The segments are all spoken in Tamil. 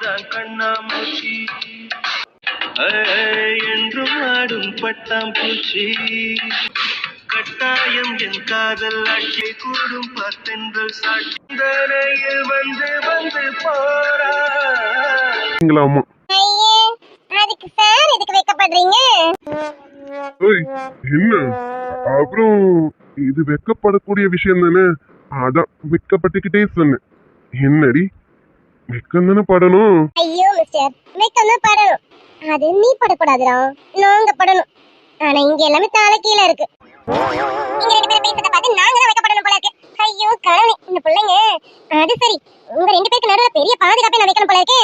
தான் கண்ணாமூச்சி என்றும் ஆடும் பட்டாம்பூச்சி கட்டாயம் என் காதல் ஆட்சி கூடும் பார்த்தென்றல் சாட்சியில் வந்து வந்து போறா. அதுக்கு சார் எதுக்கு வைக்கப்படுறீங்க? என்ன அப்புறம் இது வெக்கப்படக்கூடிய விஷயம் தானே, அதான் வெக்கப்பட்டுக்கிட்டே சொன்னேன். என்னடி வெக்கம் தானே படணும்? ஐயோ மிஸ்டர், வெக்கம் தான் படணும். அது நீ படக்கூடாதுடா, நாங்க படணும். ஆனா இங்க எல்லாமே தலை கீழ இருக்கு. நீங்க ரெண்டு பேரும் பேசுறத பார்த்து நாங்க தான் வெக்கப்படணும் போல இருக்கு. ஐயோ கடவுளே, இந்த பிள்ளைங்க. அது சரி, உங்க ரெண்டு பேருக்கு நடுவுல பெரிய பாதுகாப்பை நான் வைக்கணும் போல இருக்கு.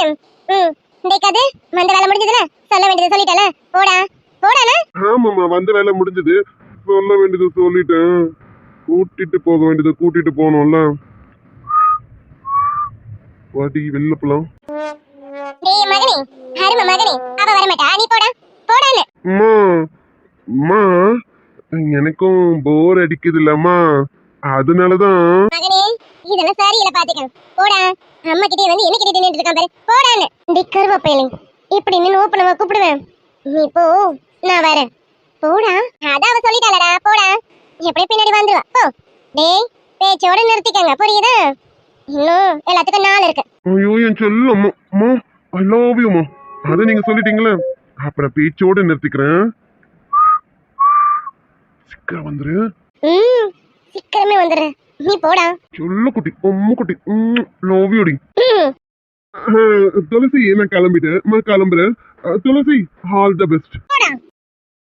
டேக்காது, வந்த வேலை முடிஞ்சதுல சொல்ல வேண்டியது சொல்லிட்டல. போடா போடானா? ஆமாம்மா, வந்த வேலை முடிஞ்சது. சொல்ல வேண்டியது சொல்லிட்டேன். கூட்டிட்டு போக வேண்டியது கூட்டிட்டு போகணும்ல. வாடி வெளில போலாம். டேய் மகனே, அருமை மகனே, அவ வர மாட்டா, நீ போடா போடான்னு. அம்மா அம்மா, எனக்கும் போர் அடிக்குது இல்லம்மா, அதனாலதான். மகனே, இதெல்லாம் சரியில்லை பாத்துக்க. போடா, அம்மா கிட்டே வந்து என்ன கிட்டே நின்னுட்டு இருக்கான் பாரு, போடான்னு. டி கருவாப்பையில இப்படி நின்னு ஓப்பனவா கூப்பிடுவேன். நீ போ, நான் வரேன். போடா, அதான் அவ சொல்லிட்டாளடா, போடா. எப்படி பின்னாடி வந்துவா, போ. டேய், பேச்சோட நிறுத்திக்கங்க, புரியுதா? இன்னும் எல்லாத்துக்கும் நாள் இருக்கு. ஐயோ என் செல்லம் அம்மா, ஐ லவ் யூ அம்மா. அதை நீங்க சொல்லிட்டீங்களே, அப்புறம் பேச்சோட நிறுத்திக்கிறேன். சீக்கிரம் வந்துரு. சீக்கிரமே வந்துடுறேன், நீ போடா. சொல்ல குட்டி, அம்மா குட்டி, லவ் யூ டி. துளசி, நான் கிளம்பிட்டேன், நான் கிளம்புறேன். துளசி, ஆல் தி பெஸ்ட்.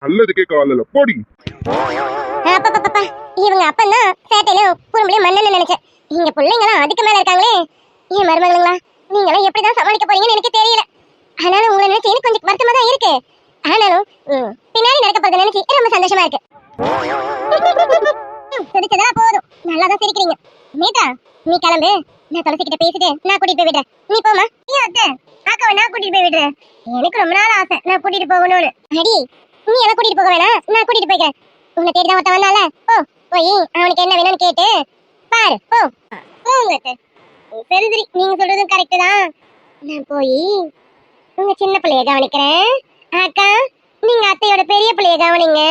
நல்லதுக்கே காலல போடி. இவங்க அப்பன்னா சேட்டையில குறும்புல மண்ணன்னு நினைச்சேன். இங்க பிள்ளைங்களாம் அதுக்கு மேல இருக்காங்களே. ஏன் மருமகளா, நீங்களாம் எப்படிதான் சமாளிக்க போறீங்கன்னு எனக்கு தெரியல. ஆனாலும் உங்களை நினைச்சு எனக்கு கொஞ்சம் வருத்தமா தான் இருக்கு. ஆனாலும் பின்னாடி நடக்க போறதை நினைச்சு ரொம்ப சந்தோஷமா இருக்கு. சிரிச்சதா போதும், நல்லாதான் சிரிக்கிறீங்க. மீதா, நீ கிளம்பு, நான் துளசி கிட்ட பேசிட்டு நான் கூட்டிட்டு போய் விடுறேன். நீ போமா. அக்காவை நான் கூட்டிட்டு போய் விடுறேன். எனக்கு ரொம்ப நாள் ஆசை நான் கூட்டிட்டு போகணும்னு. அடி, நீ எல்லாம் கூட்டிட்டு போக வேணாம், நான் கூட்டிட்டு போய்க்கிறேன். உன்னை தேடிதான் ஒருத்த வந்தால, போ போய் அவனுக்கு என்ன வேணும்னு கேட்டு பாரு, போ. போங்க. சரி சரி, நீங்க சொல்றதும் கரெக்ட் தான். நான் போய் உங்க சின்ன பிள்ளைய கவனிக்கிறேன். அக்கா, நீங்க அத்தையோட பெரிய பிள்ளைய கவனிங்க.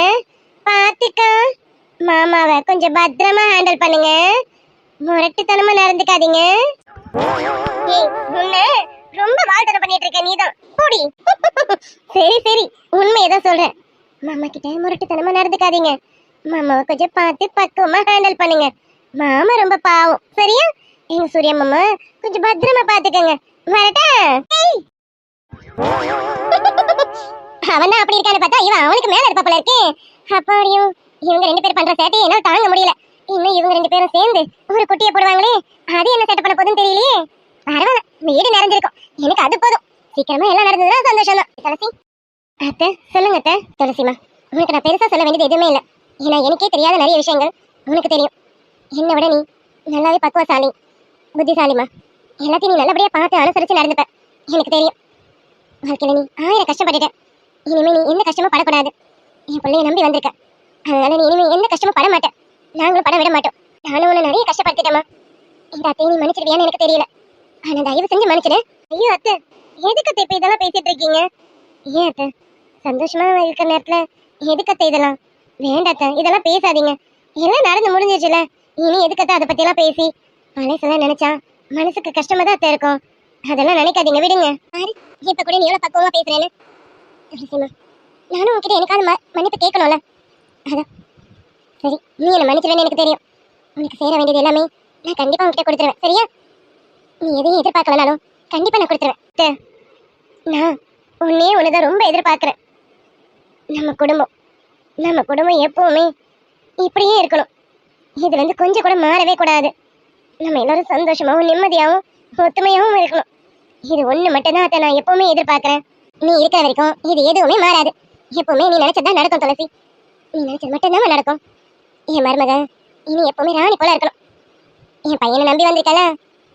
பாத்துக்கா, மாமாவை கொஞ்சம் பத்திரமா ஹேண்டில் பண்ணுங்க. முரட்டுத்தனமா நடந்துக்காதீங்க. ரொம்ப வாழ்த்தனை பண்ணிட்டு இருக்க நீதான், போடி. சரி சரி, உண்மையதான் சொல்றேன். மாமா கிட்ட முரட்டுத்தனமா நடந்துக்காதீங்க. மாமாவை கொஞ்சம் பார்த்து பக்குவமா ஹேண்டில் பண்ணுங்க. மாமா ரொம்ப பாவம், சரியா? எங்க சூர்யா மாமா கொஞ்சம் பத்திரமா பாத்துக்கங்க. வரட்டா? அவன் அப்படி இருக்கான்னு பார்த்தா இவன் அவனுக்கு மேல இருப்பா போல இருக்கே. அப்பாடியும் இவங்க ரெண்டு பேரும் பண்ற சேட்டையை என்னால தாங்க முடியல. இன்னும் இவங்க ரெண்டு பேரும் சேர்ந்து ஒரு குட்டியை போடுவாங்களே, அது என்ன சேட்டை பண்ண போதுன்னு தெரியலையே. பரவாயில்ல, வீடு நிறைஞ்சிருக்கும், எனக்கு அது போதும். சீக்கிரமா எல்லாம் நடந்ததுன்னா சந்தோஷம் தான். துளசி அத்தை, சொல்லுங்க அத்தை. துளசிமா, உனக்கு நான் பெருசா சொல்ல வேண்டியது எதுவுமே இல்லை. ஏன்னா எனக்கே தெரியாத நிறைய விஷயங்கள் உனக்கு தெரியும். என்னை விட நீ நல்லாவே பக்குவசாலி, புத்திசாலிமா. எல்லாத்தையும் நீ நல்லபடியா பார்த்து அனுசரிச்சு நடந்துப்ப, எனக்கு தெரியும். வாழ்க்கையில நீ 1000 கஷ்டப்பட்டுட்ட. இனிமே நீ எந்த கஷ்டமும் படக்கூடாது. என் பிள்ளைய நம்பி வந்திருக்க, அதனால நீ இனிமே எந்த கஷ்டமும் பட மாட்டேன். நாங்களும் பட விட மாட்டோம். நானும் உன்னை நிறைய கஷ்டப்படுத்திட்டேமா. இந்த அத்தையை நீ மன்னிச்சிருவியான்னு எனக்கு தெரியல, ஆனா தயவு செஞ்சு மன்னிச்சிடு. ஐயோ அத்தை, எதுக்கு அத்தை இப்ப இதெல்லாம் பேசிட்டு இருக்கீங்க? ஏன் அத்தை, சந்தோஷமா இருக்கிற நேரத்துல எதுக்கு அத்தை இதெல்லாம்? வேண்டாத்த, இதெல்லாம் பேசாதீங்க. எல்லாம் நடந்து முடிஞ்சிருச்சுல, இனி எதுக்கத்த அதை பத்தி எல்லாம் பேசி பழசெல்லாம் நினைச்சா மனசுக்கு கஷ்டமா தான் அத்தை இருக்கும். அதெல்லாம் நினைக்காதீங்க, விடுங்க. இப்ப கூட நீ எவ்வளவு பக்குவமா பேசுறேன்னு. நானும் உன்கிட்ட எனக்காவது மன்னிப்பு கேட்கணும்ல, அதான். சரி, நீ என்ன மன்னிச்சிருவேன்னு எனக்கு தெரியும். உனக்கு சேர வேண்டியது எல்லாமே நான் கண்டிப்பா உன்கிட்ட கொடுத்துருவேன், சரியா? நீ எதையும் எதிர்பார்க்கலனாலும் கண்டிப்பா நான் கொடுத்துருவேன். நான் உன்னே ஒண்ணுதான் ரொம்ப எதிர்பார்க்கிறேன். நம்ம குடும்பம் எப்பவுமே இப்படியே இருக்கணும். இது கொஞ்சம் கூட மாறவே கூடாது. நம்ம எல்லாரும் சந்தோஷமாவும் நிம்மதியாகவும் ஒத்துமையாகவும் இருக்கணும். இது ஒண்ணு மட்டும்தான் அதை நான் எப்பவுமே எதிர்பார்க்கிறேன். நீ இருக்கிற வரைக்கும் இது எதுவுமே மாறாது. எப்பவுமே நீ நினைச்சதான் நடக்கும் துளசி. நீ நினைச்சது மட்டும்தான் நடக்கும். என் மருமக இனி எப்பவுமே ராணி போல இருக்கணும். என் பையனை நம்பி வந்திருக்கல,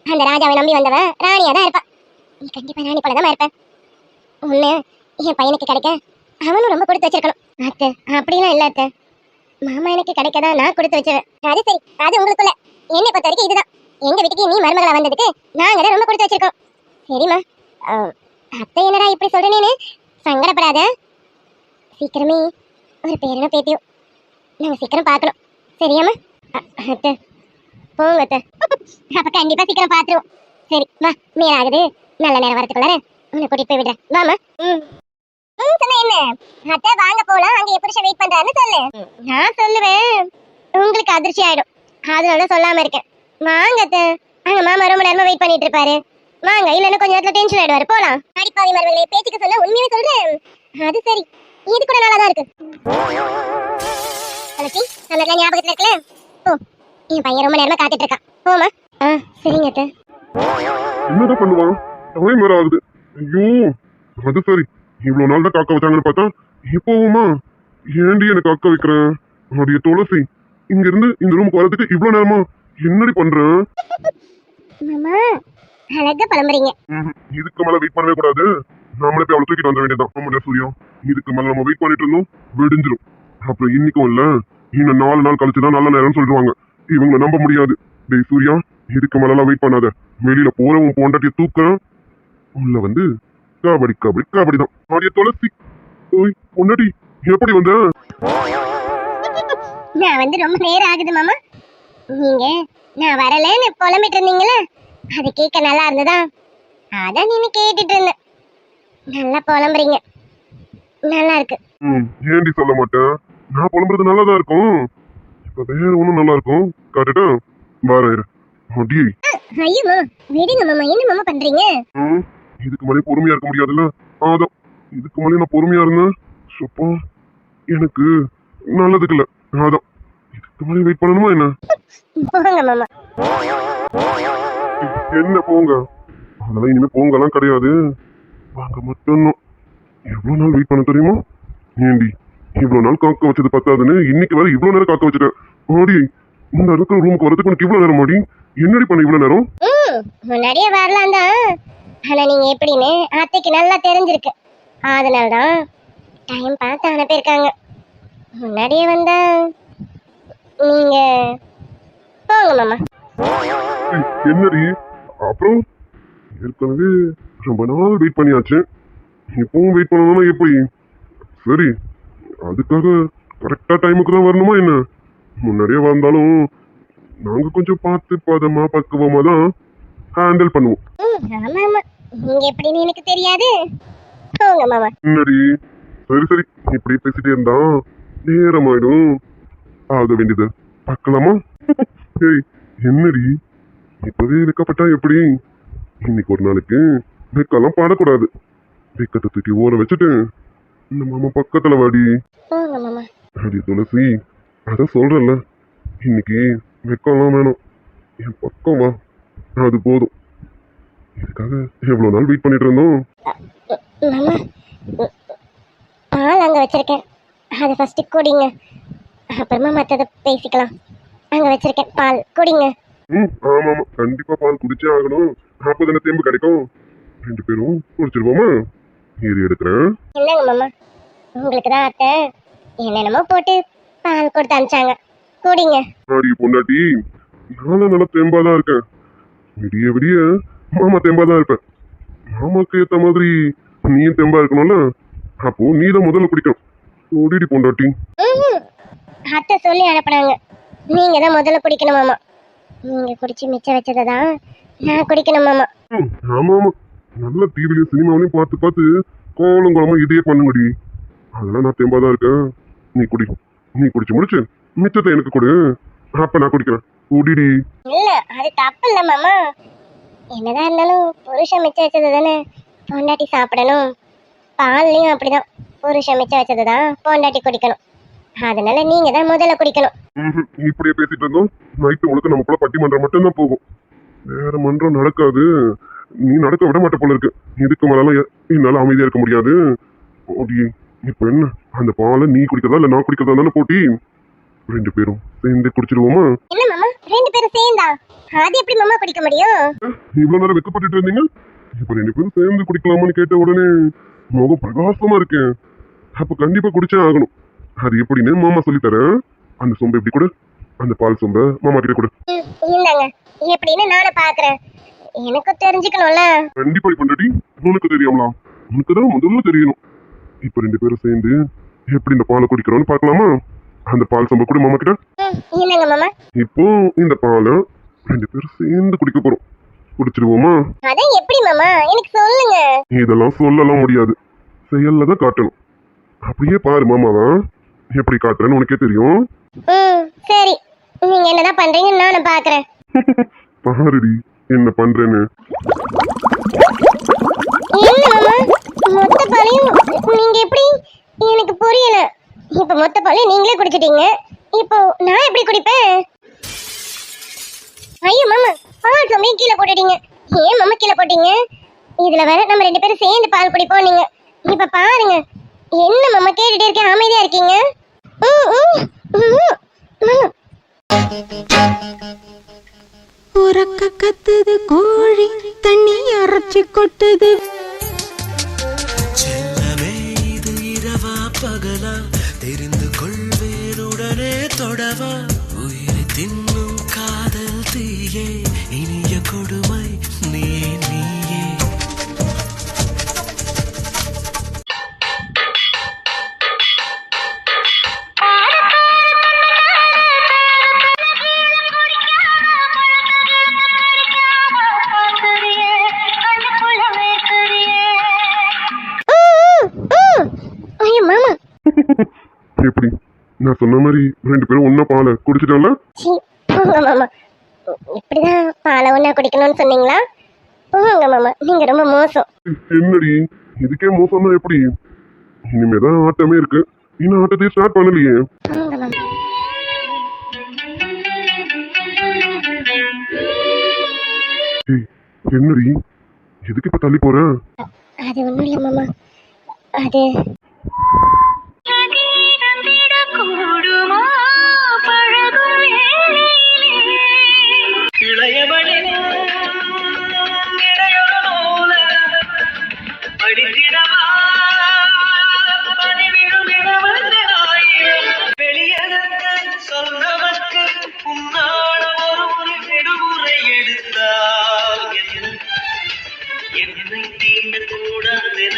அந்த ராஜாவை நம்பி வந்தவ ராணியா தான் இருப்பா. நீ கண்டிப்பா ராணி போல தான் இருப்ப. உன்னை என் பையனுக்கு கிடைக்க அவனும் ரொம்ப கொடுத்து வச்சிருக்கணும். அத்தை, அப்படிலாம் இல்ல அத்தை. மாமா எனக்கு கிடைக்கதான் நான் கொடுத்து வச்சேன். அது சரி, அது உங்களுக்குள்ள. என்னை பொறுத்த வரைக்கும் இதுதான். எங்க வீட்டுக்கு நீ மருமகளா வந்ததுக்கு நாங்க தான் ரொம்ப கொடுத்து வச்சிருக்கோம். சரிம்மா, அத்தை என்னடா இப்படி சொல்றேனேன்னு சங்கடப்படாத. சீக்கிரமே ஒரு பேரனோ பேத்தியோ நாங்க சீக்கிரம் பார்க்கணும். சரியாம்மா? அத்தை போங்க அத்தை. அப்ப கண்டிப்பா சீக்கிரம் பாத்துருவோம். சரி வா, மேலாகுது. நல்ல நேரம் வரதுக்குள்ளார உன்னை கூட்டிட்டு போய் விடுறேன். வாமா. சொன்ன என்ன அத்தை, வாங்க போலாம். அங்க எப்படி வெயிட் பண்றான்னு சொல்லு. நான் சொல்லுவேன், உங்களுக்கு அதிர்ச்சி ஆயிடும். அதனால சொல்லாம இருக்கேன். வாங்க அத்தை. அங்க மாமா ரொம்ப நேரமா வெயிட் பண்ணிட்டு இருப்பாரு. வாங்க, இல்லன்னா கொஞ்ச நேரத்துல டென்ஷன் ஆயிடுவாரு. போலாம். அடிப்பாவி மருமகளே, பேச்சுக்கு சொன்னா உண்மையை சொல்றேன். அது சரி, இது கூட நல்லாதான் இருக்கு. துளசி, நம்ம ஞாபகத்துல இருக்குல்ல? ஓ, என் பையன் ரொம்ப நேரமா காத்துட்டு இருக்கான். போமா. சரிங்க அத்தை. என்னதான் பண்ணுவான்? டைம் வேற ஆகுது. ஐயோ, அது சரி. இவ்வளவு நாள் தான் காக்க வச்சாங்கன்னு பார்த்தா இப்போவுமா? ஏண்டி எனக்கு காக்க வைக்கிறேன்? அப்படியே துளசி, இங்க இருந்து இந்த ரூமுக்கு வரதுக்கு இவ்வளவு நேரமா? என்னடி பண்றேன்? மாமா அழகா பழம்புறீங்க. இதுக்கு மேல வெயிட் பண்ணவே கூடாது. நம்மளே போய் அவளை தூக்கிட்டு வந்துட வேண்டியதான். ஆமாடா சூர்யா, இதுக்கு மேல நம்ம வெயிட் பண்ணிட்டு இருந்தோம் விடிஞ்சிரும். அப்புறம் இன்னைக்கும் இல்ல, இன்னும் 4 நாள் கழிச்சுதான் நல்ல நேரம் சொல்லிடுவாங்க. இவங்களை நம்ப முடியாது. டேய் சூர்யா, இதுக்கு மேல எல்லாம் வெயிட் பண்ணாத. வெளியில போறவன் பொண்டாட்டிய தூக்குறேன், உள்ள வந்து கபடி கபடி கபடி தான். ஆடிய துளசி, ஓய் பொண்டாட்டி எப்படி வந்த? நான் வந்து ரொம்ப நேரம் ஆகுது மாமா. நீங்க நான் வரலன்னு புலம்பிட்டு இருந்தீங்களா, அது கேட்க நல்லா இருந்ததா, அதான் நீங்க கேட்டுட்டு இருந்தேன். நல்லா புலம்புறீங்க, நல்லா இருக்கு. ஏண்டி சொல்ல மாட்டேன்? நான் புலம்புறது நல்லாதான் இருக்கும். இப்ப வேற ஒண்ணும் நல்லா இருக்கும். காட்டுட்டா வார அடி. ஐயோ மாமா, விடுங்க மாமா. என்ன மாமா பண்றீங்க? இதுக்கு மேலே பொறுமையா இருக்க முடியாதுல்ல. அதான் இதுக்கு மேலே நான் பொறுமையா இருந்தேன். சப்பா, எனக்கு நல்லதுக்கு இல்ல. அதான் இதுக்கு மேலே வெயிட் பண்ணணுமா என்ன? போங்க மாமா. என்ன போங்க? அதெல்லாம் இனிமே போங்கலாம் கிடையாது. வாங்க மட்டும்தான். எவ்வளவு நாள் வெயிட் பண்ண தெரியுமா? ஏண்டி இவ்வளவு நாள் காக்க வச்சது பத்தாதுன்னு இன்னைக்கு வரை இவ்வளவு நேரம் காக்க வச்சுட்டேன். ஆடி, இந்த இருக்கிற ரூமுக்கு வரதுக்கு உனக்கு இவ்வளவு நேரம்? ஆடி என்னடி பண்ண இவ்வளவு நேரம்? முன்னாடியே வரலாம் தான், ஆனா நீங்க எப்படின்னு அத்தைக்கு நல்லா தெரிஞ்சிருக்கு. அதனாலதான் டைம் பார்த்து அனுப்பியிருக்காங்க. முன்னாடியே வந்தா நீங்க போங்க மாமா. என்னடி அப்புறம்? ஏற்கனவே ரொம்ப நாள் வெயிட் பண்ணியாச்சு, இப்பவும் வெயிட் பண்ணணும்னா எப்படி? சரி, அதுக்காக கரெக்டா டைமுக்கு தான் வரணுமா என்ன? முன்னாடியே வந்தாலும் நாங்க கொஞ்சம் பார்த்து பதமா பக்குவமா தான் ஹேண்டில் பண்ணுவோம். ஆமா ஆமா, நீங்க எப்படின்னு எனக்கு தெரியாது. போங்க மாமா. என்னடி? சரி சரி, இப்படி பேசிட்டே இருந்தா நேரமாயிடும். ஆக வேண்டியது பார்க்கலாமா? ஏய் என்னடி இப்பவே வெக்கப்பட்டா எப்படி? இன்னைக்கு ஒரு நாளைக்கு வெக்கலாம் பாடக்கூடாது. வெக்கத்தை தூக்கி ஓர வச்சுட்டு இந்த மாமா பக்கத்துல வாடி. போங்க மாமா. அடி துளசி, அத சொல்றல, இன்னைக்கு வெக்கம்லாம் வேணும். என் பக்கம் வா, அது போதும். இதுக்காக எவ்வளவு நாள் வெயிட் பண்ணிட்டு இருந்தோம். மாமா, பால் அங்க வச்சிருக்கேன், அதை ஃபர்ஸ்ட் குடிங்க. அப்புறமா மற்றதை பேசிக்கலாம். அங்க வச்சிருக்கேன், பால் குடிங்க. ஆமா ஆமா, கண்டிப்பா பால் குடிச்சே ஆகணும். அப்பதானே தேம்பு கிடைக்கும். 2 பேரும் குடிச்சிருவோமா? ஏறி எடுக்கிறேன். இல்லைங்க மாமா, உங்களுக்கு தான் அத்தை என்னென்னமோ போட்டு பால் கொடுத்து அனுப்பிச்சாங்க. குடிங்க. ஆடி பொண்டாட்டி, நானும் நல்லா தேம்பாதான் இருக்கேன். விடிய விடிய மாமா தேம்பாதான் இருப்பேன். மாமாக்கு ஏத்த மாதிரி நீயும் தேம்பா இருக்கணும்ல, அப்போ நீ தான் முதல்ல குடிக்கணும். ஓடிடி பொண்டாட்டி. அத்தை சொல்லி அனுப்புனாங்க, நீங்க தான் முதல்ல குடிக்கணும் மாமா. நீங்க குடிச்சு மிச்சம் வச்சதை தான் நான் குடிக்கணும் மாமா. ஆமா ஆமா, நல்ல டிவிலையும் சினிமாவிலையும் பார்த்து பார்த்து கோலம் கோலமா இதையே பண்ணுங்கடி. அதெல்லாம் நான் தேம்பாதான் இருக்கேன். நீ குடி, நீ குடிச்சு முடிச்சு மிச்சத்தை எனக்கு கொடு, அப்ப நான் குடிக்கிறேன். ஓடிடி. இல்ல, அது தப்பு இல்ல மாமா. என்னதான் இருந்தாலும் புருஷன் மிச்சம் வச்சது தானே பொண்டாட்டி சாப்பிடணும். பால்லையும் அப்படிதான், புருஷன் மிச்சம் வச்சது தான் பொண்டாட்டி குடிக்கணும். அதனால நீங்க தான் முதல்ல குடிக்கணும். இப்படியே பேசிட்டு இருந்தோம், நைட்டு உனக்கு நமக்குள்ள பட்டிமன்றம் மட்டும்தான் போகும். வேற மன்றம் நடக்காது. நீ நடக்க விட மாட்ட போல இருக்கு. இதுக்கு மேலாம் என்னால அமைதியா இருக்க முடியாது. ஓடி, இப்ப என்ன, அந்த பாலை நீ குடிக்கிறதா இல்ல நான் குடிக்கிறதா தானே போட்டி? 2 பேரும் சேர்ந்து குடிச்சிருவோமா? என்ன மாமா, 2 பேரும் சேர்ந்தா? அது எப்படி மாமா குடிக்க முடியும்? இவ்வளவு நேரம் வெக்கப்பட்டு இருந்தீங்க, இப்ப 2 பேரும் சேர்ந்து குடிக்கலாமான்னு கேட்ட உடனே முகம் பிரகாசமா இருக்கேன். அப்ப கண்டிப்பா குடிச்சே ஆகணும். அது எப்படின்னு மாமா சொல்லித்தரேன். அந்த சொம்பை எப்படி கொடு, அந்த பால் சொம்ப மாமா கிட்ட கொடு. இந்தாங்க, எப்படின்னு நானும் பாக்குறேன், எனக்கு தெரிஞ்சுக்கணும்ல. கண்டிப்பா பொண்டாட்டி, உனக்கு தெரியும்லாம், உனக்கு தான் முதல்ல தெரியணும். இப்ப 2 பேரும் சேர்ந்து எப்படி இந்த பாலை குடிக்கிறோம்னு பார்க்கலாமா? அந்த பால் சம்பா கூட மாமா கிட்ட. இல்லங்க மாமா. இப்போ இந்த பாலை 2 பேரும் சேர்ந்து குடிக்க போறோம். குடிச்சிருவோமா? அதான் எப்படி மாமா, எனக்கு சொல்லுங்க. இதெல்லாம் சொல்லலாம் முடியாது, செயல்ல தான் காட்டணும். அப்படியே பாரு மாமாவா, எப்படி காட்டுறேன்னு உனக்கே தெரியும். சரி, நீங்க என்னதான் பண்றீங்கன்னு நானும் பாக்குறேன். பாருடி என்ன பண்றேன்னு. என்ன மாமா, மொத்த பாலையும் நீங்க எப்படி? எனக்கு புரியல. இப்ப மொத்த பாலையும் நீங்களே குடிச்சிட்டீங்க, இப்போ நான் எப்படி குடிப்பேன்? ஐயோ மாமா, பால் சொம்பி கீழே போட்டுட்டீங்க. ஏன் மாமா கீழே போட்டீங்க? இதுல வேற நம்ம 2 பேரும் சேர்ந்து பால் குடிப்போம். நீங்க இப்ப பாருங்க, என்ன மாமா கேட்டுட்டே இருக்கேன், அமைதியா இருக்கீங்க. உறக்க கத்துது கோழி, தண்ணி அரைச்சி கொட்டுது. செல்லமே இது இரவா பகலா, தெரிந்து கொள்வேனுடனே தொடவா. உயிரை தின்னும் காதல் தீயே, இனிய கொடுமை நீயே நீயே. ஐயோ மாமா, எப்படி நான் சொன்ன மாதிரி 2 பேரும் ஒன்னா பாலை குடிச்சிட்டோம்ல? சீ, போங்க மாமா. இப்படிதான் பாலை ஒண்ணா குடிக்கணும்னு சொன்னீங்களா? போங்க மாமா, நீங்க ரொம்ப மோசம். என்னடி இதுக்கே மோசம்னா எப்படி? இனிமேதான் ஆட்டமே இருக்கு, இன்னும் ஆட்டத்தையே ஸ்டார்ட் பண்ணலையே. போங்க மாமா. ஏய், என்னடி எதுக்கு இப்ப தள்ளி போற? அது ஒண்ணும் இல்ல மாமா, அது சொன்னவர்க்கு உன்னால ஒரு விடுமுறை எடுத்தால் என்னை தீண்ட கூடாதென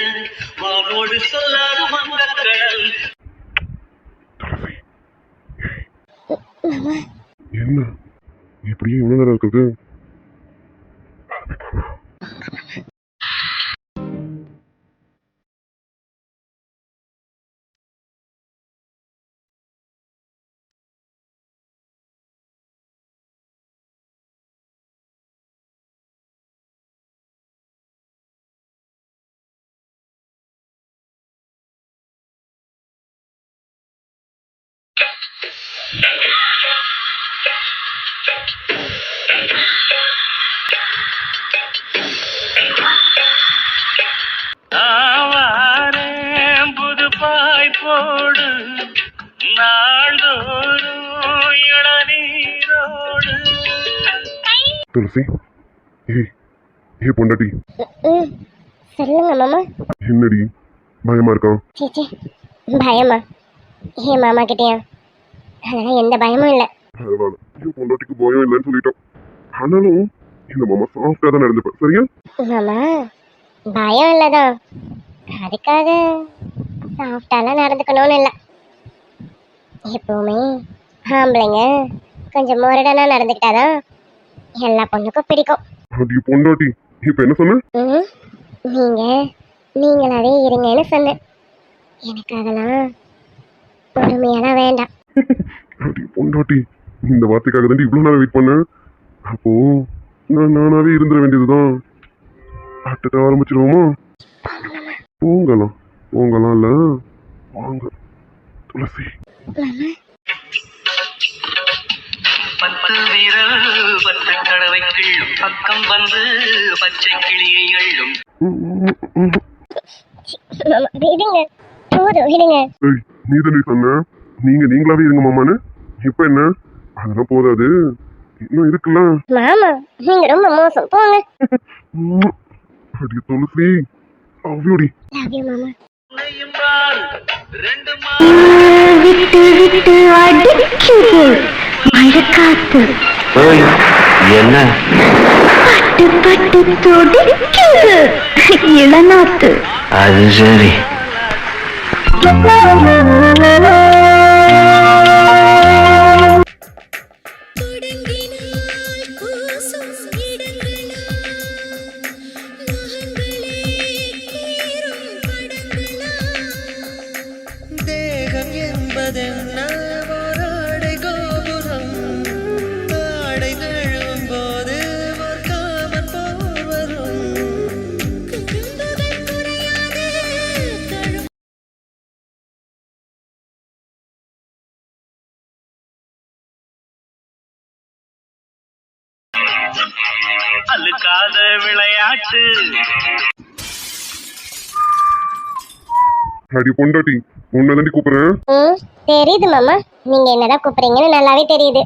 வானோடு சொல்லாது வங்கக்கடல். என்ன இப்படியே இவ்வளவு நேரம் இருக்குது? புது பாய் போடு நாள்தோறும் இளநீரோடு. துளசி, ஏய் பொண்டாட்டி, சொல்லுங்க மாமா. என்னடி பயமா இருக்கா? சீச்சி, பயமா? ஏன் மாமா கிட்டயா? அதெல்லாம் எந்த பயமும் இல்ல. பரவாயில்ல, என் பொண்டாட்டிக்கு பயம் இல்லைன்னு சொல்லிட்டோம். ஆனாலும் இந்த மாமா சாஃப்டா தான் நடந்துப்பேன், சரியா? மாமா, பயம் இல்லதான், அதுக்காக சாஃப்டாலாம் நடந்துக்கணும்னு இல்லை. எப்பவுமே ஆம்பளைங்க கொஞ்சம் முரடனா நடந்துக்கிட்டாதான் எல்லா பொண்ணுக்கும் பிடிக்கும். அது பொண்டாட்டி இப்ப என்ன சொன்ன? நீங்களாவே இருங்கன்னு சொன்னேன். எனக்கு அதெல்லாம் பொறுமையெல்லாம் வேண்டாம். அது பொண்டாட்டி, இந்த வார்த்தைக்காக தான் இவ்வளவு நேரம் வெயிட் பண்ணேன். அப்போ நானாவே இருந்துட வேண்டியதுதான். ஆட்டத்தை ஆரம்பிச்சிருவோமா? போங்கலாம் போங்கலாம் இல்ல, வாங்க துளசி. 10 விரல் 10 தடவை கிள்ளும் பக்கம் வந்து பச்சை கிளியை அள்ளும். விடுங்க, போதும் விடுங்க. ஏய், நீ சொன்ன நீங்களாவே இருங்க மாமான்னு. இப்ப என்ன அதெல்லாம் போதாது, இன்னும் இருக்குல்ல. மாமா, நீங்க ரொம்ப மோசம், போங்க. அடி துளசி, அவ்வியோடி. லவ் யூ மாமா. உன்னையும் பாரு, 2 விட்டு விட்டு அடிக்குது மழைக்காத்து. என்ன பட்டு பட்டு துடிக்குது இளநாத்து. அது சரி. தேகம் என்பதென்ன ஓராடை கோபுரம், ஆடை நழுவும் போது ஒரு காமன் போர் வரும். அழுக்காத விளையாட்டு. அடி பொண்டாட்டி, உன்னை தாண்டி கூப்பிடுறேன். தெரியுது மாமா, நீங்க என்னதான் கூப்பிடுறீங்கன்னு நல்லாவே தெரியுது.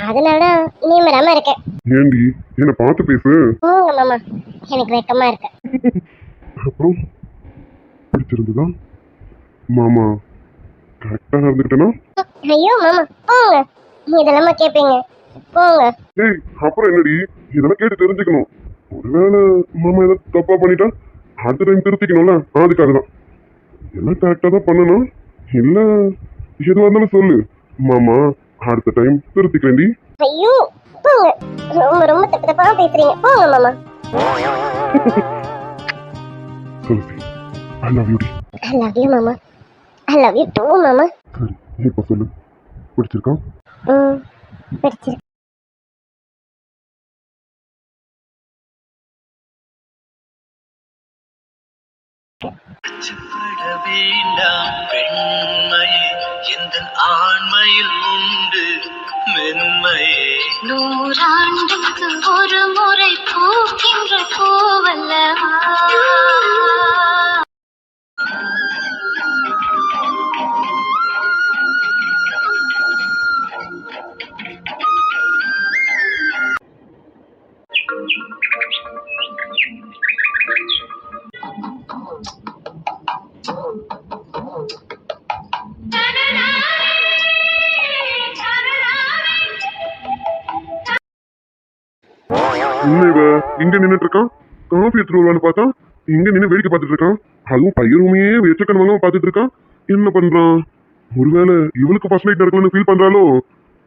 அதனாலதான் நிம்மராம இருக்கேன். ஏண்டி என்ன பார்த்து பேசு. மாமா, எனக்கு வெக்கமா இருக்கு. அப்புறம் பிடிச்சிருந்ததா? மாமா கரெக்டா நடந்துக்கிட்டேனா? ஐயோ மாமா போங்க, இதெல்லாம் கேட்பீங்க போங்க. ஏய் அப்புறம் என்னடி, இதெல்லாம் கேட்டு தெரிஞ்சுக்கணும். ஒருவேளை மாமா ஏதாவது தப்பா பண்ணிட்டா அடுத்த டைம் திருத்திக்கணும்ல, அதுக்காக தான். எல்லாம் கரெக்டா தான் பண்ணணும். இல்ல எதுவா இருந்தாலும் சொல்லு மாமா, அடுத்த டைம் திருத்திக்கிறேன்டி. ஐயோ போங்க, ரொம்ப ரொம்ப தப்பு தப்பா பேசுறீங்க, போங்க மாமா. சொல்லு, ஐ லவ் யூ டி. ஐ லவ் யூ மாமா, ஐ லவ் யூ டூ மாமா. சரி இப்போ சொல்லு, பிடிச்சிருக்கா? பிடிச்சிருக்கு. அச்சப்பட வேண்டாம் பெண்மையே, எந்த ஆண்மையில் உண்டு மென்மையே. நூறாண்டுக்கு ஒரு முறை பூக்கின்ற பூவல்லவா. இன்னும் இவ இங்க நின்னுட்டு இருக்கான். காஃபி எடுத்துட்டு வருவான்னு பார்த்தா இங்க நின்று வேடிக்கை பார்த்துட்டு இருக்கான். அதுவும் பையருமையே எச்சக்கன் வாங்காம பார்த்துட்டு இருக்கான். என்ன பண்றான்? ஒருவேளை இவளுக்கு ஃபர்ஸ்ட் நைட் நடக்கணும்னு ஃபீல் பண்றாளோ?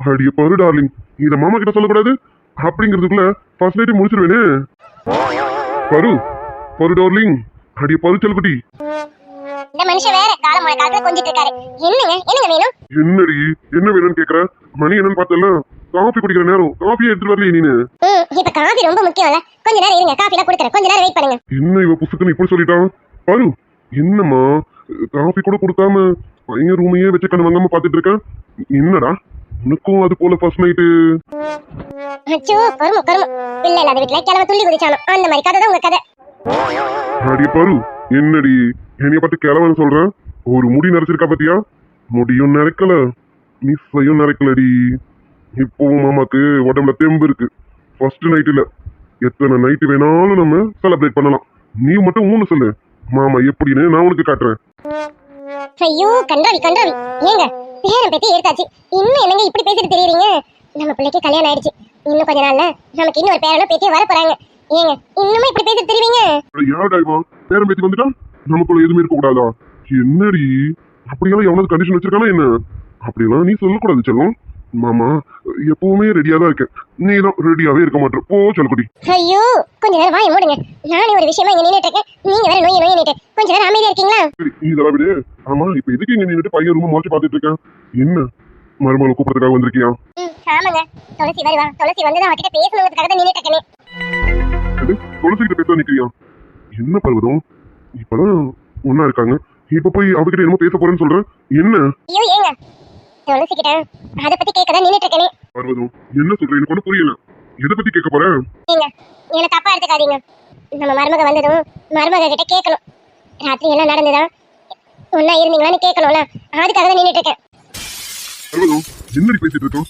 அடிய பரு டார்லிங், இத மாமா கிட்ட சொல்லக்கூடாது அப்படிங்கிறதுக்குள்ள ஃபர்ஸ்ட் நைட்டே முடிச்சிருவேனே. பரு பரு டார்லிங், அடிய பரு செல்குட்டி. இந்த மனுஷன் வேற காலமோட காலத்துல கொஞ்சிட்டு இருக்காரு. என்னங்க என்னங்க வேணும்? என்னடி என்ன வேணும்னு கேக்குற? மணி என்னன்னு பார்த்தல, காஃபி குடிக்கிற நேரம். காஃபியே எடுத்துட்டு வரலையே நீனு. இப்ப காஃபி ரொம்ப முக்கியம்ல, கொஞ்ச நேரம் இருங்க, காஃபிலாம் குடுக்குறேன், கொஞ்ச நேரம் வெயிட் பண்ணுங்க. என்ன இவ புசுக்குன்னு இப்படி சொல்லிட்டான்? பாரு என்னம்மா, காஃபி கூட கொடுக்காம பையன் ரூமையே வச்சு கண்ணு வாங்காம பாத்துட்டு இருக்கேன். என்னடா உனக்கும் அது போல ஃபர்ஸ்ட் நைட்டு? அச்சோ கரும கரும, இல்ல இல்லாத வீட்டுல கிளம்ப துள்ளி குதிச்சானோ அந்த மாதிரி கதை தான் உங்க கதை. அடி பாரு, என்னடி என்னைய பார்த்து கிளவன்னு சொல்றேன்? ஒரு முடி நரைச்சிருக்கா பாத்தியா? முடியும் நரைக்கல, மிஸ்ஸையும் நரைக்கலடி. இப்பவும் மாமாக்கு உடம்புல தெம்பு இருக்கு. ஃபர்ஸ்ட் நைட்டுல எத்தனை நைட்டு வேணாலும் நம்ம செலிப்ரேட் பண்ணலாம். நீ மட்டும் ஊன்னு சொல்லு, மாமா எப்படின்னு நான் உனக்கு காட்டுறேன். ஐயோ கண்டாவி கண்டாவி, ஏங்க பேரம் பேத்தி எடுத்தாச்சு, இன்னும் என்னங்க இப்படி பேசிட்டு தெரியுறீங்க? நம்ம பிள்ளைக்கு கல்யாணம் ஆயிடுச்சு, இன்னும் கொஞ்ச நாள்ல நமக்கு இன்னொரு பேரனும் பேத்தியும் வர போறாங்க. ஏங்க இன்னுமே இப்படி பேசிட்டு தெரியுவீங்க? யார் டைவா பேரம் பேத்தி வந்துட்டா நமக்குள்ள எதுவுமே இருக்க கூடாதா? என்னடி அப்படியெல்லாம் எவனாவது கண்டிஷன் வச்சிருக்கானா என்ன? அப்படியெல்லாம் நீ சொல்லக்கூடாது செல்லம். மாமா எப்பவுமே ரெடியா தான் இருக்கேன், நீ தான் ரெடியாவே இருக்க மாட்டேன். போ செல்லக்குடி. ஐயோ கொஞ்ச நேரம் வாயை மூடுங்க, நானே ஒரு விஷயமா இங்க நின்னுட்டு இருக்கேன், நீங்க வேற நோய் நோய் நின்னுட்டு கொஞ்ச நேரம் அமைதியா இருக்கீங்களா? சரி நீ இதெல்லாம் விடு. ஆமா இப்ப எதுக்கு இங்க நின்னுட்டு பையன் ரூம் மாற்றி பாத்துட்டு இருக்கேன்? என்ன மருமகளை கூப்பிடுறதுக்காக வந்திருக்கியா? ஆமாங்க, துளசி வருவா, துளசி வந்து நான் அவகிட்ட பேசணுங்கிறதுக்காக தான் நின்னுட்டு இருக்கேன். அது துளசி கிட்ட பேச நிக்கிறியா? என்ன பர்வதம், இப்பதான் ஒன்னா இருக்காங்க, இப்ப போய் அவகிட்ட என்னமோ பேச போறேன்னு சொல்றேன். என்ன? ஐயோ ஏங்க துளசி கிட்ட அத பத்தி கேட்கதான் நின்னுட்டு இருக்கேன். பர்வதம் என்ன சொல்ற, எனக்கு ஒண்ணு புரியல. எதை பத்தி கேட்க போற? ஏங்க என்ன தப்பா எடுத்துக்காதீங்க, நம்ம மருமக வந்ததும் மருமக கிட்ட கேட்கணும், ராத்திரி எல்லாம் நடந்ததா ஒன்னா இருந்தீங்களான்னு கேட்கணும்ல, அதுக்காக தான் நின்னுட்டு இருக்கேன். பர்வதம் என்னடி பேசிட்டு இருக்கோம்?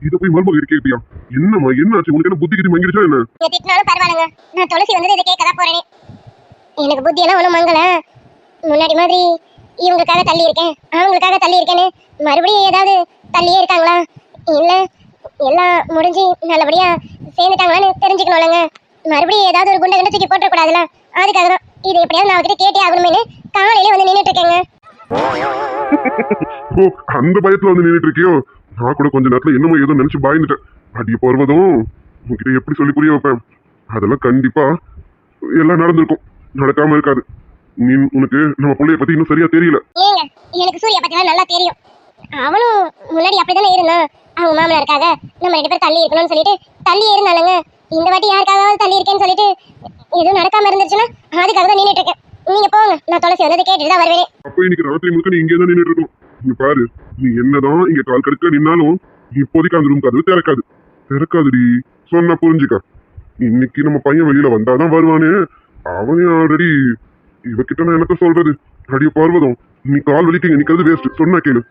இத போய் மருமக கிட்ட கேட்பியா? என்னம்மா என்ன ஆச்சு உனக்கு? என்ன புத்தி கிட்டி மங்கிடுச்சா என்ன? நீங்க திட்டினாலும் பரவாயில்லைங்க, நான் துளசி வந்தது இதை கேட்கதான் போறேனே. எனக்கு புத்தி எல்லாம் ஒண்ணும் மங்கல, முன்னாடி மாதிரி இவங்களுக்காக தள்ளி இருக்கேன் அவங்களுக்காக தள்ளி இருக்கேன்னு மறுபடியும் ஏதாவது தள்ளியே இருக்காங்களா, இல்ல எல்லாம் முடிஞ்சு நல்லபடியா சேர்ந்துட்டாங்களான்னு தெரிஞ்சுக்கணும்லங்க. மறுபடியும் ஏதாவது ஒரு குண்டை கண்டு தூக்கி போட்டுற கூடாதுல, அதுக்காக தான் இது எப்படியாவது நான் அவகிட்ட கேட்டே ஆகணுமேனு காலையில வந்து நின்னுட்டு இருக்கேங்க. ஓ, அந்த பயத்துல வந்து நின்னுட்டு இருக்கியோ? நான் கூட கொஞ்ச நேரத்துல என்னமோ ஏதோ நினைச்சு பயந்துட்டேன். அடிய பருவதும் உங்ககிட்ட எப்படி சொல்லி புரிய வைப்பேன்? அதெல்லாம் கண்டிப்பா எல்லாம் நடந்திருக்கும், நடக்காம இருக்காது. நீ உனக்கு நம்ம பிள்ளைய பத்தி இன்னும் சரியா தெரியல. ஏங்க, எனக்கு சூர்யா பத்தி நல்லா தெரியும். அவனும் முன்னாடி அப்படிதானே இருந்தான். அவங்க மாமனாருக்காக நம்ம 2 பேரும் தள்ளி இருக்கணும்னு சொல்லிட்டு தள்ளி இருந்தாலுங்க. இந்த வாட்டி யாருக்காவது தள்ளி இருக்கேன்னு சொல்லிட்டு எதுவும் நடக்காம இருந்துச்சுன்னா அதுக்காக தான் நின்னுட்டு இருக்கேன். நீங்க போங்க, நான் துளசி வந்ததை கேட்டுட்டு தான் வருவேன். அப்ப இன்னைக்கு ராத்திரி முழுக்க நீ இங்கே தான் நின்னுட்டு இருக்கணும். நீ பாரு, நீ என்னதான் இங்க கால் கடுக்க நின்னாலும் இப்போதைக்கு அந்த ரூம் கதவு திறக்காதுடி. சொன்னா புரிஞ்சுக்க. இன்னைக்கு நம்ம பையன் வெளியில வந்தாதான் வருவானே. அவனே ஆல்ரெடி இவகிட்ட நான் எனக்கு சொல்றது, அடிய பார்வதும் நீ கால் வலிக்க நிக்கிறது வேஸ்ட். சொன்னா கேளு.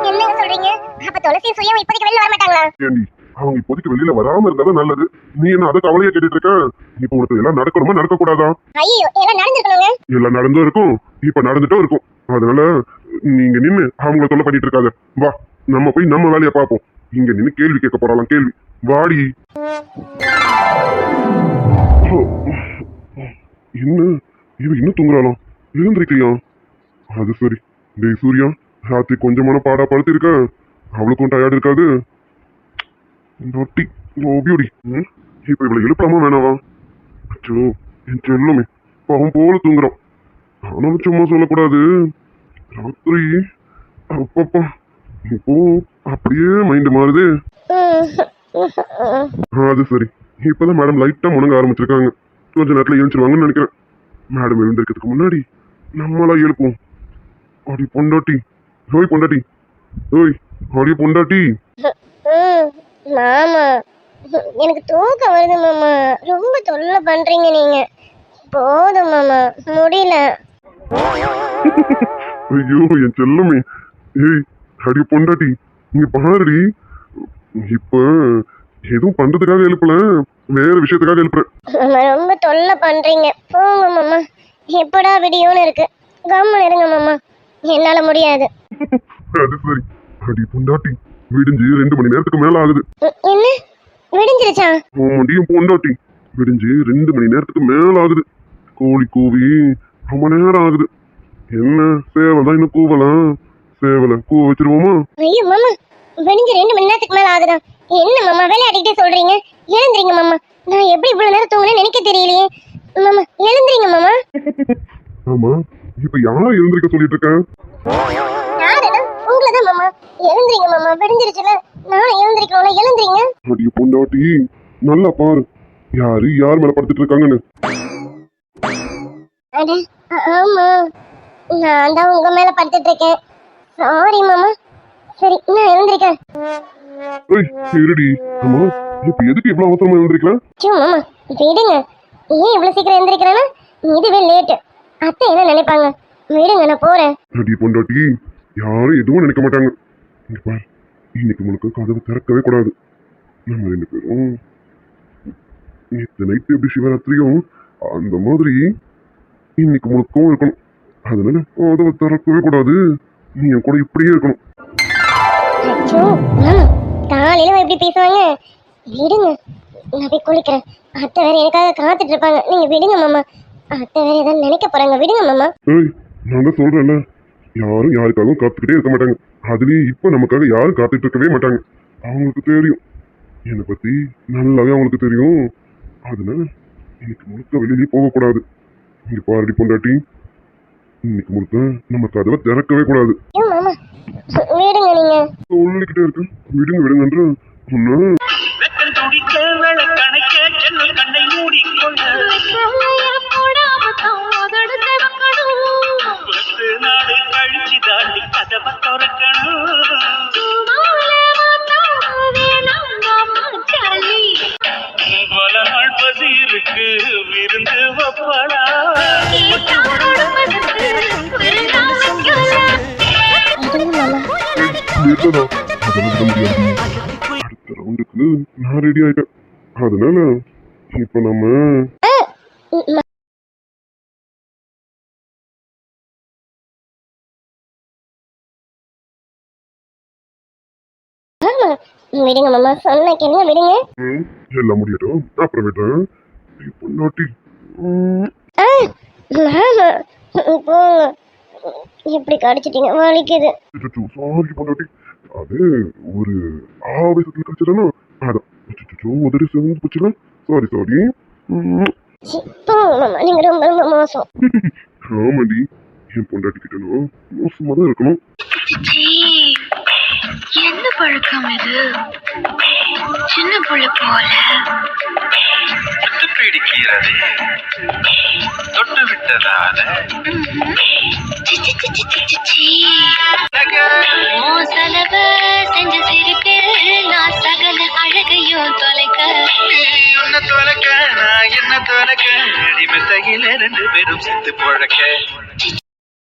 என்னங்க சொல்றீங்க? அப்ப துளசி சூர்யா இப்போதைக்கு வெளியில வர மாட்டாங்களா? ஏண்டி, அவங்க இப்போதைக்கு வெளியில வராம இருந்தாலும் நல்லது. நீ என்ன அதை கவலையா கேட்டுட்டு இருக்க? இப்ப உனக்கு எல்லாம் நடக்கணுமா நடக்க கூடாதா? ஐயோ, எல்லாம் நடந்துருக்கணுங்க. எல்லாம் நடந்தும் இருக்கும், இப்ப நடந்துட்டும் இருக்கும். அதனால நீங்க நின்னு அவங்கள தொல்லை பண்ணிட்டு இருக்காத. வா, நம்ம போய் நம்ம வேலையை பார்ப்போம். இங்க நின்னு கேள்வி கேட்க போறாளாம். கேள்வி வாடி. என்ன இவ இன்னும் தூங்குறாளாம்? எழுந்திருக்கலையா? அது சரி. டேய் சூர்யா, ராத்திரி கொஞ்சமான பாடா படுத்திருக்க, அவளுக்கும் டயர்டு இருக்காது. நொட்டி ஓபியோடி. இப்ப இவளை எழுப்பலாமா வேணாவா? அச்சோ, என் செல்லுமே பாவம் போல தூங்குறான். ஆனாலும் சும்மா சொல்லக்கூடாது. ராத்திரி அப்பப்பா இப்போ அப்படியே மைண்ட் மாறுது. அது சரி. இப்பதான் மேடம் லைட்டா முணங்க ஆரம்பிச்சிருக்காங்க. கொஞ்ச நேரத்துல எழுந்துருவாங்கன்னு நினைக்கிறேன். மேடம் எழுந்திருக்கிறதுக்கு முன்னாடி நம்மளா எழுப்போம். அடி பொண்டாட்டி, ஓய் பொண்டாட்டி, ஓய் அடி பொண்டாட்டி. மாமா, எனக்கு தூக்கம் வருது மாமா. ரொம்ப தொல்லை பண்றீங்க நீங்க. போதும் மாமா, முடியல. ஐயோ என் செல்லமே. ஏய் அடி பொண்டாட்டி, இங்க பாருடி. இப்ப எதுவும் பண்றதுக்காக எழுப்பல, வேற விஷயத்துக்காக எழுப்புறேன். மாமா ரொம்ப தொல்லை பண்றீங்க. போங்க மாமா, எப்படா விடியோன்னு இருக்கு. கம்முன்னு இருங்க மாமா, என்னால முடியாது. அது சரி. அடி பொண்டாட்டி, விடிஞ்சு 2 மணி நேரத்துக்கு மேல ஆகுது. என்ன விடிஞ்சிருச்சா? முடியும் பொண்டாட்டி, விடிஞ்சு 2 மணி நேரத்துக்கு மேல ஆகுது. கோழி கூவி ரொம்ப நேரம் ஆகுது. என்ன சேவல் தான் இன்னும் கூவலாம். சேவலை கூவ வச்சிருவோமா? ஐயோ மாமா, விடிஞ்சு 2 மணி நேரத்துக்கு மேல ஆகுதா? என்ன மாமா விளையாடிட்டே சொல்றீங்க? எழுந்திரீங்க மாமா. நான் எப்படி இவ்வளவு நேரம் தூங்குனேன்னு எனக்கு தெரியலையே. மாமா எழுந்திரீங்க மாமா. ஆமா, இப்ப யார எழுந்திருக்க சொல்லிட்டு இருக்க? யாருடா? உங்களதான் மாமா. எழுந்திரீங்க மாமா, விடிஞ்சிருச்சுல. நான் எழுந்திரிக்கணும்ல, எழுந்திரீங்க. அடி பொண்டாட்டி, நல்லா பாரு யாரு யார் மேல படுத்துட்டு இருக்காங்கன்னு. அட ஆமா, நான் தான் உங்க மேல படுத்துட்டு இருக்கேன். சாரி மாமா. சரி, நான் எழுந்திருக்கேன். ஏய் இருடி. ஆமா, இப்ப எதுக்கு இவ்வளவு அவசரமா எழுந்திருக்கலாம்? ஐயோ மாமா விடுங்க. ஏன் இவ்வளவு சீக்கிரம் எழுந்திருக்கிறேன்னா இதுவே லேட்டு. அத்தை என்ன நினைப்பாங்க? விடுங்க, நான் போறேன். அடி பொண்டாட்டி, யாரும் எதுவும் நினைக்க மாட்டாங்க. இங்க பாரு, இன்னைக்கு முழுக்க கதவு திறக்கவே கூடாது. நம்ம 2 பேரும் நேற்று நைட்டு எப்படி சிவராத்திரியும் அந்த மாதிரி இன்னைக்கு முழுக்கவும் இருக்கணும். அதனால கதவை திறக்கவே கூடாது. நீ என் கூட இப்படியே இருக்கணும். ஐயோ மாமா, காலையில எப்படி பேசுவாங்க? விடுங்க, நான் போய் குளிக்கிறேன். அத்தை வேற எனக்காக காத்துட்டு இருப்பாங்க. நீங்க விடுங்க மாமா. அத்தை வேற ஏதாவது நினைக்க போறாங்க. விடுங்க மாமா. ஏய், நான் தான் சொல்றேன்ல, யாரும் யாருக்காகவும் காத்துக்கிட்டே இருக்க மாட்டாங்க. அதுலயும் இப்ப நமக்காக யாரும் காத்துட்டு இருக்கவே மாட்டாங்க. அவங்களுக்கு தெரியும், என்னை பத்தி நல்லாவே அவங்களுக்கு தெரியும். அதனால இன்னைக்கு முழுக்க வெளியிலேயே போகக்கூடாது. இங்க பாருடி பொண்டாட்டி, இன்னைக்கு முழுக்க நம்ம கதவை திறக்கவே கூடாது. ஐயோ மாமா, விடுங்க. நீங்க சொல்லிக்கிட்டே இருக்கு, விடுங்க விடுங்கன்ற ஒண்ணு. வெக்கம் துடிக்க விளக்கணைக்க ஜன்னல் கண்ணை மூடிக்கொண்டு 10 நாள் கழிச்சு தாண்டி கதவை திறக்கணும். பல நாள் பசி இருக்கு, விருந்து வப்பாளா? இல்லடா, அதெல்லாம் விட முடியாது. அடுத்த ரவுண்டுக்கு நான் ரெடி ஆயிட்டேன். அதனால இப்ப நம்ம விடுங்க மாமா, சொன்ன கேளுங்க, விடுங்க. எல்லாம் முடியட்டும், அப்புறம் விடுறேன். பொண்டாட்டி மாமா போங்க, எப்படி கடிச்சிட்டீங்க, வலிக்குது. சாரி பொண்டாட்டி, அது ஒரு ஆவேசத்துல கடிச்சிடனா, அதான் உதறி சேர்ந்து போச்சுல. Sorry sorry. சி, போங்க மாமா, நீங்க ரொம்ப ரொம்ப மோசம். ஆமாடி, என் பொண்டாட்டி கிட்ட மோசமா தான் இருக்கணும். சிச்சி, என்ன பழக்கம் இது? சின்ன புள்ள போல பிடிக்கிறது தொட்டு விட்டதால சிச்சி சிச்சி சிச்சி சி. உன் செலவ செஞ்ச சிரிப்பு நான் சகல அழகையும் தொலைக்க. உன்னை தொலைக்க நான் என்ன தொலைக்க அடிமத்தையில 2 பேரும் செத்து பொழக்க.